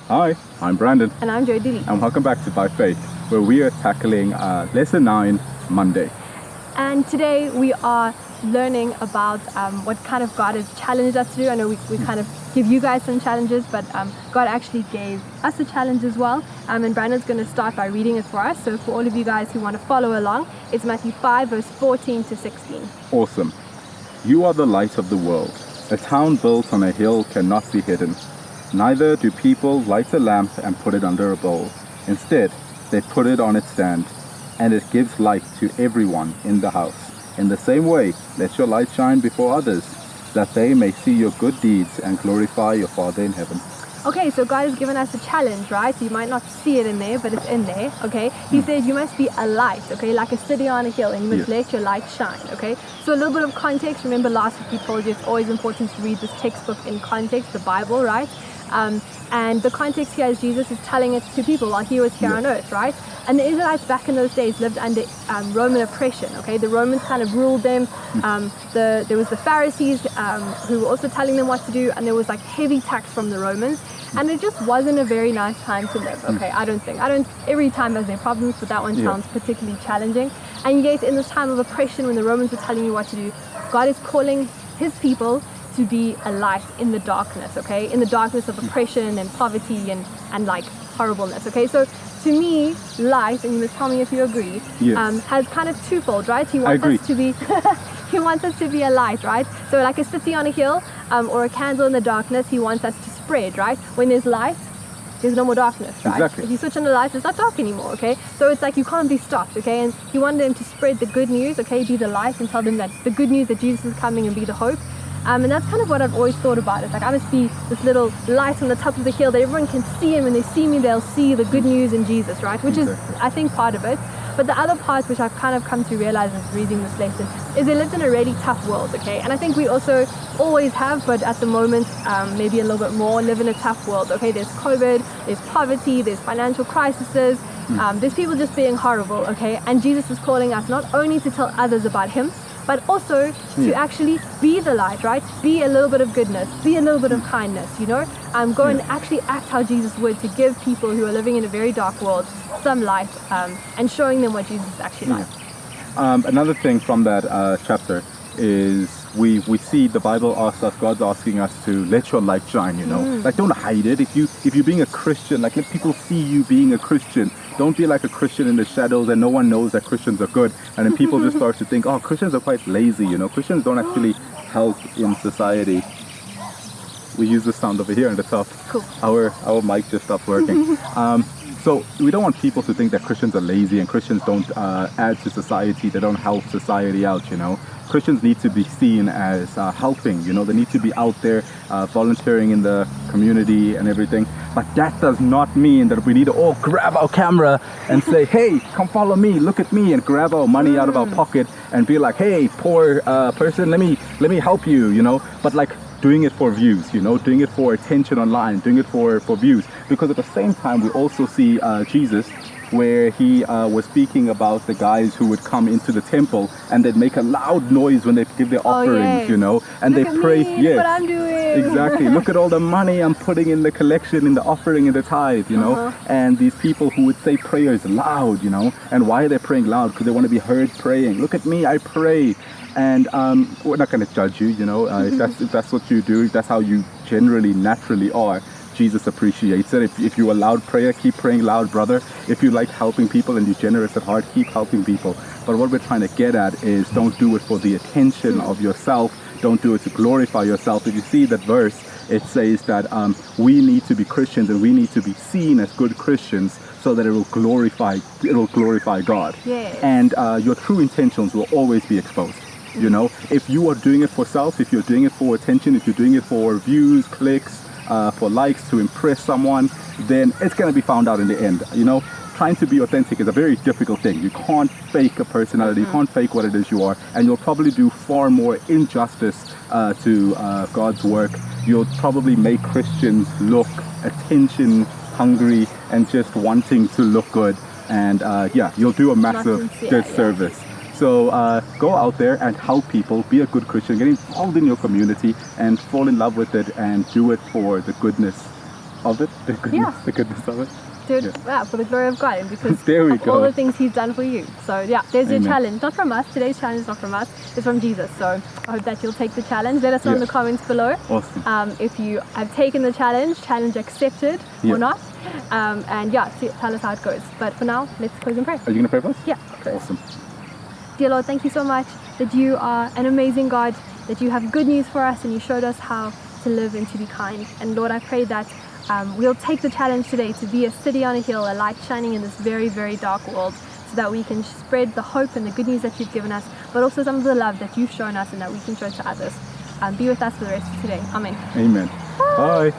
Hi, I'm Brandon. And I'm Jodilee. And welcome back to By Faith, where we are tackling Lesson 9, Monday. And today we are learning about what kind of God has challenged us to do. I know we kind of give you guys some challenges, but God actually gave us a challenge as well. And Brandon's going to start by reading it for us. So for all of you guys who want to follow along, it's Matthew 5, verse 14 to 16. Awesome. You are the light of the world. A town built on a hill cannot be hidden. Neither do people light a lamp and put it under a bowl. Instead, they put it on its stand, and it gives light to everyone in the house. In the same way, let your light shine before others, that they may see your good deeds and glorify your Father in heaven. Okay, so God has given us a challenge, right? You might not see it in there, but it's in there, okay? He said you must be a light, okay? Like a city on a hill, and you must let your light shine, okay? So a little bit of context. Remember last week we told you it's always important to read this textbook in context, the Bible, right? And the context here is Jesus is telling it to people while he was here on earth, right? And the Israelites back in those days lived under Roman oppression, okay? The Romans kind of ruled them. There was the Pharisees who were also telling them what to do, and there was like heavy tax from the Romans. And it just wasn't a very nice time to live, okay? I don't think. Every time has their problems, but that one sounds particularly challenging. And yet in this time of oppression, when the Romans were telling you what to do, God is calling his people to be a light in the darkness, okay? In the darkness of oppression and poverty and like horribleness, okay? So to me, light, and you must tell me if you agree, has kind of twofold, right? He wants us to be he wants us to be a light, right? So like a city on a hill or a candle in the darkness, he wants us to spread, right? When there's light, there's no more darkness, right? Exactly. If you switch on the lights, it's not dark anymore, okay? So it's like you can't be stopped, okay? And he wanted them to spread the good news, okay? Be the light and tell them that the good news that Jesus is coming and be the hope. And that's kind of what I've always thought about. It's like I must be this little light on the top of the hill that everyone can see, and when they see me, they'll see the good news in Jesus, right? Which is, I think, part of it. But the other part, which I've kind of come to realize as reading this lesson, is they lived in a really tough world, okay? And I think we also always have, but at the moment, maybe a little bit more, live in a tough world, okay? There's COVID, there's poverty, there's financial crises, there's people just being horrible, okay? And Jesus is calling us not only to tell others about him, but also to actually be the light, right? Be a little bit of goodness, be a little bit of kindness, you know? Go and actually act how Jesus would, to give people who are living in a very dark world some light, and showing them what Jesus is actually like. Another thing from that chapter is we see the Bible asks us, God's asking us to let your light shine, you know? Like, don't hide it. If you're being a Christian, like, let people see you being a Christian. Don't be like a Christian in the shadows and no one knows that Christians are good. And then people just start to think, oh, Christians are quite lazy, you know? Christians don't actually help in society. We use the sound over here on the top. Cool. Our mic just stopped working. So we don't want people to think that Christians are lazy and Christians don't add to society. They don't help society out, you know? Christians need to be seen as helping, you know? They need to be out there volunteering in the community and everything. But that does not mean that we need to all grab our camera and say, hey, come follow me, look at me, and grab our money out of our pocket and be like, hey, poor person, let me help you, you know? But like, doing it for views, you know, doing it for attention online, doing it for views. Because at the same time, we also see Jesus, where he was speaking about the guys who would come into the temple and they'd make a loud noise when they give their offerings, you know, and look they pray. Look what I'm doing. Exactly. Look at all the money I'm putting in the collection, in the offering, in the tithe, you know. And these people who would say prayers loud, you know. And why are they praying loud? Because they want to be heard praying. Look at me, I pray. And we're not going to judge you, you know. If that's what you do, if that's how you generally, naturally are, Jesus appreciates it. If you are loud prayer, keep praying loud, brother. If you like helping people and you're generous at heart, keep helping people. But what we're trying to get at is, don't do it for the attention of yourself. Don't do it to glorify yourself. If you see that verse, it says that we need to be Christians and we need to be seen as good Christians so that it will glorify God. Yes. And your true intentions will always be exposed. You know, if you are doing it for self, if you're doing it for attention, if you're doing it for views, clicks, for likes, to impress someone, then it's going to be found out in the end. You know, trying to be authentic is a very difficult thing. You can't fake a personality, you can't fake what it is you are, and you'll probably do far more injustice to God's work. You'll probably make Christians look attention hungry and just wanting to look good, and you'll do a massive disservice. So go out there and help people, be a good Christian, get involved in your community and fall in love with it and do it for the goodness of it, the goodness of it. Do it for the glory of God and because There we of go. all the things He's done for you. So yeah, there's your Amen. challenge. Not from us. Today's challenge is not from us. It's from Jesus. So I hope that you'll take the challenge. Let us know in the comments below. Awesome. If you have taken the challenge accepted or not. And tell us how it goes. But for now, let's close in prayer. Are you going to pray for us? Yeah. Awesome. Dear Lord, thank you so much that you are an amazing God, that you have good news for us and you showed us how to live and to be kind. And Lord, I pray that we'll take the challenge today to be a city on a hill, a light shining in this very, very dark world, so that we can spread the hope and the good news that you've given us, but also some of the love that you've shown us and that we can show to others. Be with us for the rest of today. Amen. Amen. Bye.